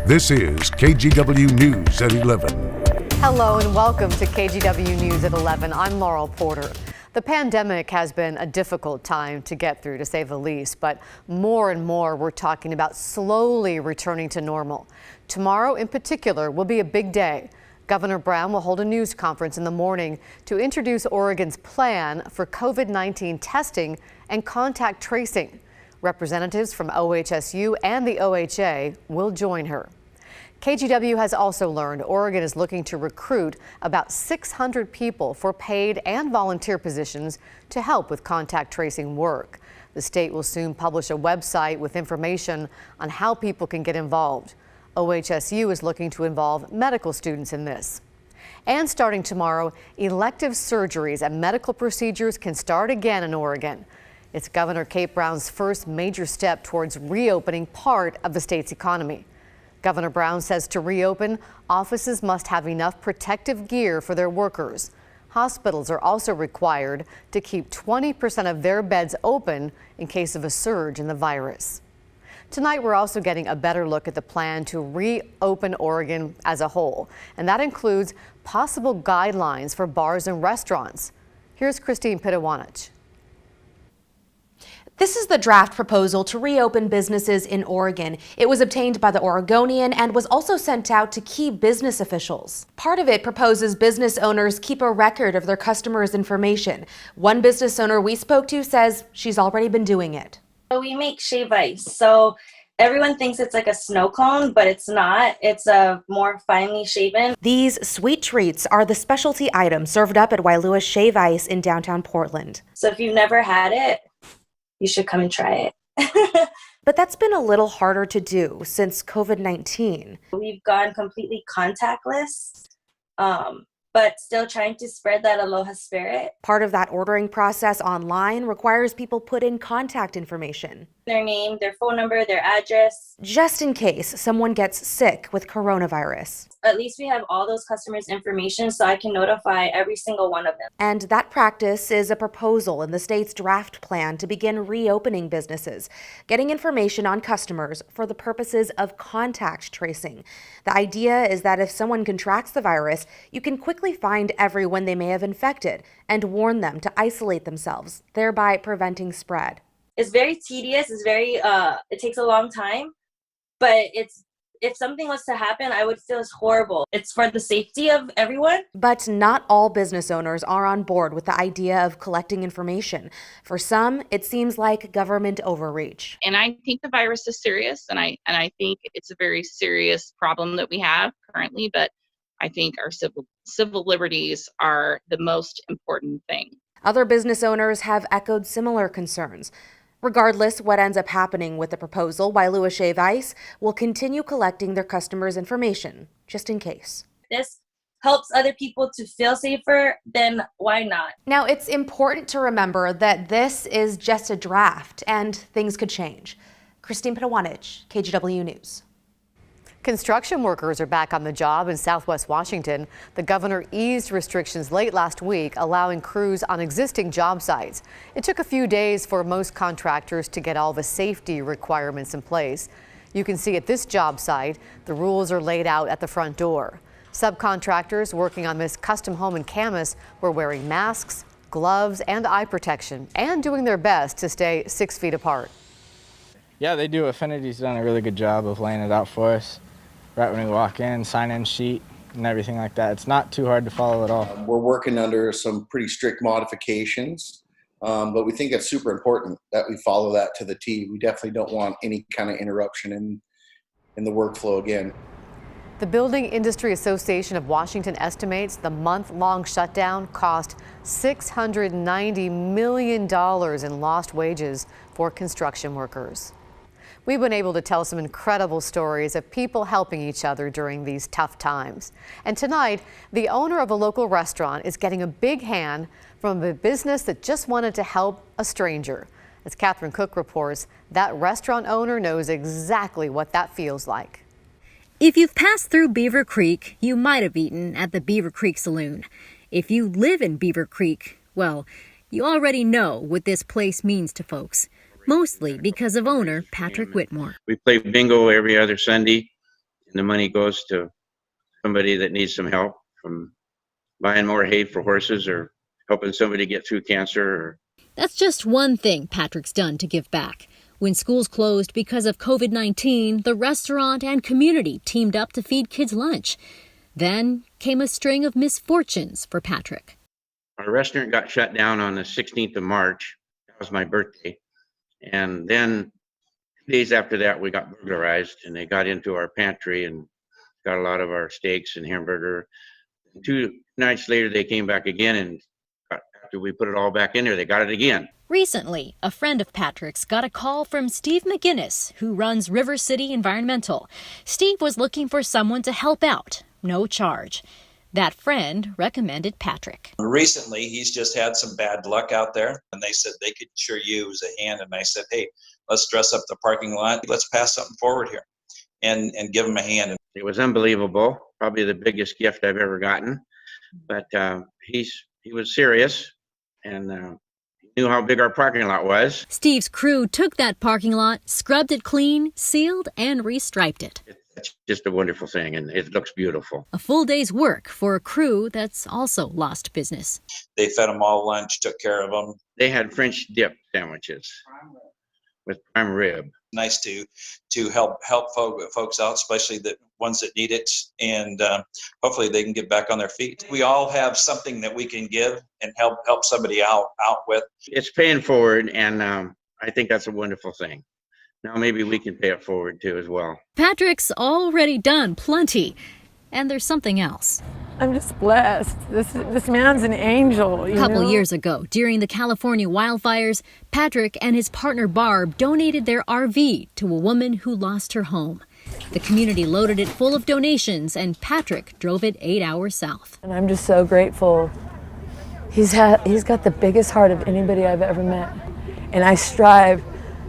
This is KGW News at 11. Hello and welcome to KGW News at 11. I'm Laurel Porter. The pandemic has been a difficult time to get through, to say the least, but more and more we're talking about slowly returning to normal. Tomorrow in particular will be a big day. Governor Brown will hold a news conference in the morning to introduce Oregon's plan for COVID-19 testing and contact tracing. Representatives from OHSU and the OHA will join her. KGW has also learned Oregon is looking to recruit about 600 people for paid and volunteer positions to help with contact tracing work. The state will soon publish a website with information on how people can get involved. OHSU is looking to involve medical students in this. And starting tomorrow, elective surgeries and medical procedures can start again in Oregon. It's Governor Kate Brown's first major step towards reopening part of the state's economy. Governor Brown says to reopen, offices must have enough protective gear for their workers. Hospitals are also required to keep 20% of their beds open in case of a surge in the virus. Tonight, we're also getting a better look at the plan to reopen Oregon as a whole, and that includes possible guidelines for bars and restaurants. Here's Christine Pitawanich. This is the draft proposal to reopen businesses in Oregon. It was obtained by the Oregonian and was also sent out to key business officials. Part of it proposes business owners keep a record of their customers' information. One business owner we spoke to says she's already been doing it. We make shave ice, so everyone thinks it's like a snow cone, but it's not. It's a more finely shaven. These sweet treats are the specialty items served up at Wailua's Shave Ice in downtown Portland. So if you've never had it, you should come and try it. But that's been a little harder to do since COVID-19. We've gone completely contactless, but still trying to spread that aloha spirit. Part of that ordering process online requires people put in contact information. Their name, their phone number, their address. Just in case someone gets sick with coronavirus. At least we have all those customers' information so I can notify every single one of them. And that practice is a proposal in the state's draft plan to begin reopening businesses, getting information on customers for the purposes of contact tracing. The idea is that if someone contracts the virus, you can quickly find everyone they may have infected and warn them to isolate themselves, thereby preventing spread. It's very tedious. It's very, it takes a long time, but if something was to happen, I would feel it's horrible. It's for the safety of everyone. But not all business owners are on board with the idea of collecting information. For some, it seems like government overreach. And I think the virus is serious, and I think it's a very serious problem that we have currently, but I think our civil liberties are the most important thing. Other business owners have echoed similar concerns. Regardless what ends up happening with the proposal, Wailua Shave Ice will continue collecting their customers' information, just in case. This helps other people to feel safer, then why not? Now, it's important to remember that this is just a draft and things could change. Christine Pitawanich, KGW News. Construction workers are back on the job in Southwest Washington. The governor eased restrictions late last week, allowing crews on existing job sites. It took a few days for most contractors to get all the safety requirements in place. You can see at this job site, the rules are laid out at the front door. Subcontractors working on this custom home in Camas were wearing masks, gloves, and eye protection, and doing their best to stay 6 feet apart. Yeah, they do. Affinity's done a really good job of laying it out for us. Right when we walk in, sign-in sheet and everything like that. It's not too hard to follow at all. We're working under some pretty strict modifications, but we think it's super important that we follow that to the T. We definitely don't want any kind of interruption in the workflow again. The Building Industry Association of Washington estimates the month-long shutdown cost $690 million in lost wages for construction workers. We've been able to tell some incredible stories of people helping each other during these tough times. And tonight, the owner of a local restaurant is getting a big hand from a business that just wanted to help a stranger. As Catherine Cook reports, that restaurant owner knows exactly what that feels like. If you've passed through Beaver Creek, you might have eaten at the Beaver Creek Saloon. If you live in Beaver Creek, well, you already know what this place means to folks. Mostly because of owner Patrick Whitmore. We play bingo every other Sunday, and the money goes to somebody that needs some help, from buying more hay for horses or helping somebody get through cancer. That's just one thing Patrick's done to give back. When schools closed because of COVID-19, the restaurant and community teamed up to feed kids lunch. Then came a string of misfortunes for Patrick. Our restaurant got shut down on the 16th of March. That was my birthday. And then 2 days after that, we got burglarized, and they got into our pantry and got a lot of our steaks and hamburger. 2 nights later, they came back again, and after we put it all back in there, they got it again. Recently, a friend of Patrick's got a call from Steve McGinnis, who runs River City Environmental. Steve was looking for someone to help out, no charge. That friend recommended Patrick. Recently, he's just had some bad luck out there, and they said they could sure use a hand. And I said, hey, let's dress up the parking lot. Let's pass something forward here and give him a hand. It was unbelievable, probably the biggest gift I've ever gotten. But he was serious, and he knew how big our parking lot was. Steve's crew took that parking lot, scrubbed it clean, sealed, and restriped it. It's just a wonderful thing, and it looks beautiful. A full day's work for a crew that's also lost business. They fed them all lunch, took care of them. They had French dip sandwiches with prime rib. Nice to help folks out, especially the ones that need it, and hopefully they can get back on their feet. We all have something that we can give and help somebody out with. It's paying forward, and I think that's a wonderful thing. Now maybe we can pay it forward too as well. Patrick's already done plenty, and there's something else. I'm just blessed. This man's an angel. A couple years ago, during the California wildfires, Patrick and his partner Barb donated their RV to a woman who lost her home. The community loaded it full of donations, and Patrick drove it 8 hours south. And I'm just so grateful. He's got the biggest heart of anybody I've ever met, and I strive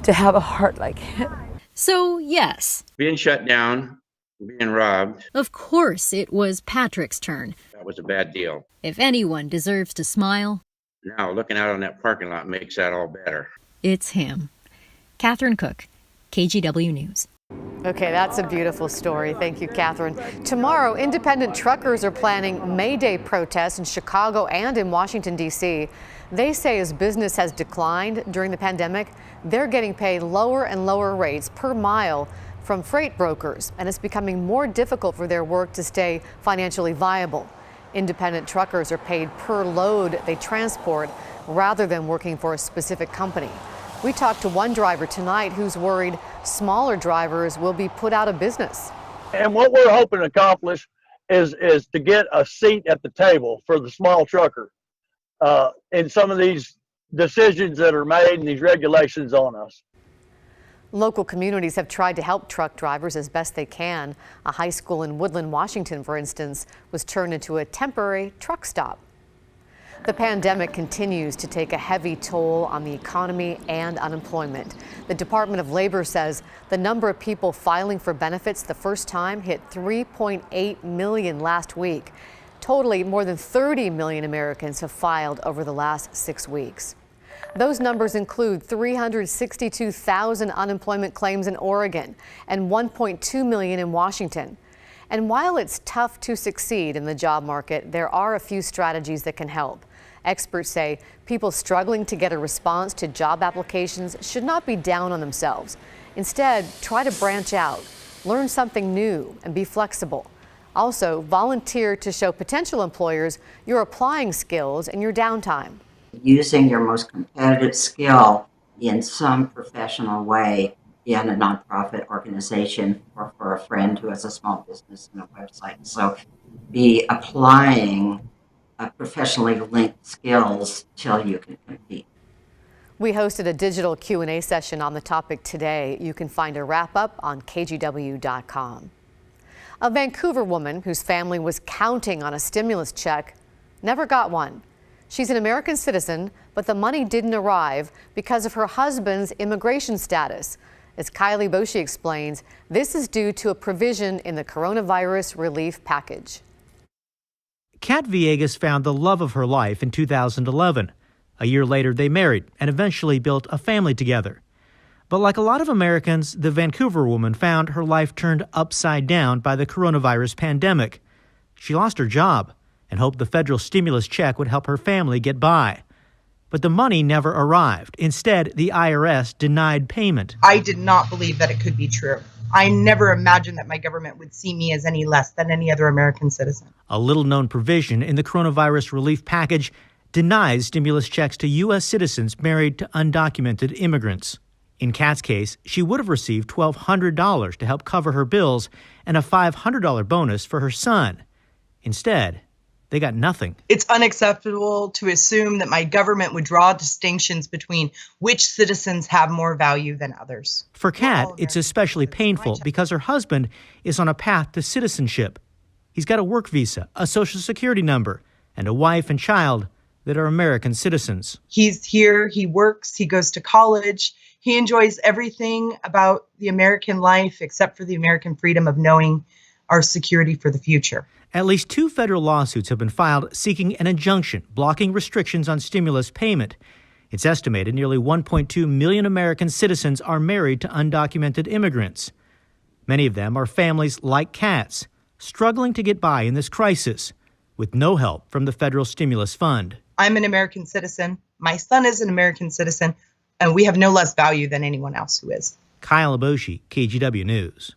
to have a heart like him. So, yes. Being shut down, being robbed. Of course, it was Patrick's turn. That was a bad deal. If anyone deserves to smile, now looking out on that parking lot makes that all better. It's him. Catherine Cook, KGW News. Okay, that's a beautiful story. Thank you, Catherine. Tomorrow, independent truckers are planning May Day protests in Chicago and in Washington, D.C. They say as business has declined during the pandemic, they're getting paid lower and lower rates per mile from freight brokers, and it's becoming more difficult for their work to stay financially viable. Independent truckers are paid per load they transport rather than working for a specific company. We talked to one driver tonight who's worried smaller drivers will be put out of business. And what we're hoping to accomplish is to get a seat at the table for the small trucker in some of these decisions that are made and these regulations on us. Local communities have tried to help truck drivers as best they can. A high school in Woodland, Washington, for instance, was turned into a temporary truck stop. The pandemic continues to take a heavy toll on the economy and unemployment. The Department of Labor says the number of people filing for benefits the first time hit 3.8 million last week. Totally, more than 30 million Americans have filed over the last 6 weeks. Those numbers include 362,000 unemployment claims in Oregon and 1.2 million in Washington. And while it's tough to succeed in the job market, there are a few strategies that can help. Experts say people struggling to get a response to job applications should not be down on themselves. Instead, try to branch out, learn something new, and be flexible. Also, volunteer to show potential employers your applying skills in your downtime. Using your most competitive skill in some professional way in a nonprofit organization or for a friend who has a small business and a website. So be applying professionally linked skills till you can compete. We hosted a digital Q&A session on the topic today. You can find a wrap-up on kgw.com. A Vancouver woman whose family was counting on a stimulus check never got one. She's an American citizen, but the money didn't arrive because of her husband's immigration status. As Kylie Boshi explains, this is due to a provision in the coronavirus relief package. Kat Villegas found the love of her life in 2011. A year later, they married and eventually built a family together. But like a lot of Americans, the Vancouver woman found her life turned upside down by the coronavirus pandemic. She lost her job and hoped the federal stimulus check would help her family get by. But the money never arrived. Instead, the IRS denied payment. I did not believe that it could be true. I never imagined that my government would see me as any less than any other American citizen. A little-known provision in the coronavirus relief package denies stimulus checks to U.S. citizens married to undocumented immigrants. In Kat's case, she would have received $1,200 to help cover her bills and a $500 bonus for her son. Instead, they got nothing. It's unacceptable to assume that my government would draw distinctions between which citizens have more value than others. For Kat, it's especially painful because her husband is on a path to citizenship. He's got a work visa, a social security number, and a wife and child that are American citizens. He's here, he works, he goes to college. He enjoys everything about the American life except for the American freedom of knowing our security for the future. At least 2 federal lawsuits have been filed seeking an injunction blocking restrictions on stimulus payment. It's estimated nearly 1.2 million American citizens are married to undocumented immigrants. Many of them are families like Kat's, struggling to get by in this crisis with no help from the federal stimulus fund. I'm an American citizen. My son is an American citizen, and we have no less value than anyone else who is. Kyle Aboshi, KGW News.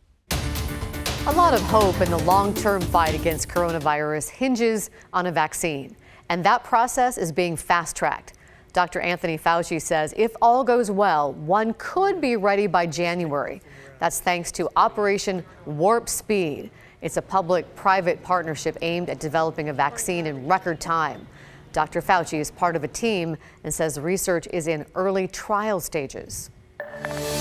A lot of hope in the long-term fight against coronavirus hinges on a vaccine, and that process is being fast-tracked. Dr. Anthony Fauci says if all goes well, one could be ready by January. That's thanks to Operation Warp Speed. It's a public-private partnership aimed at developing a vaccine in record time. Dr. Fauci is part of a team and says research is in early trial stages.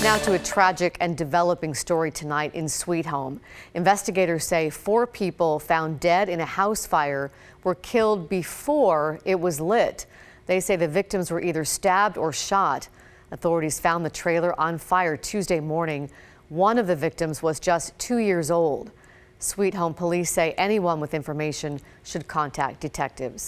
Now to a tragic and developing story tonight in Sweet Home. Investigators say 4 people found dead in a house fire were killed before it was lit. They say the victims were either stabbed or shot. Authorities found the trailer on fire Tuesday morning. One of the victims was just 2 years old. Sweet Home police say anyone with information should contact detectives.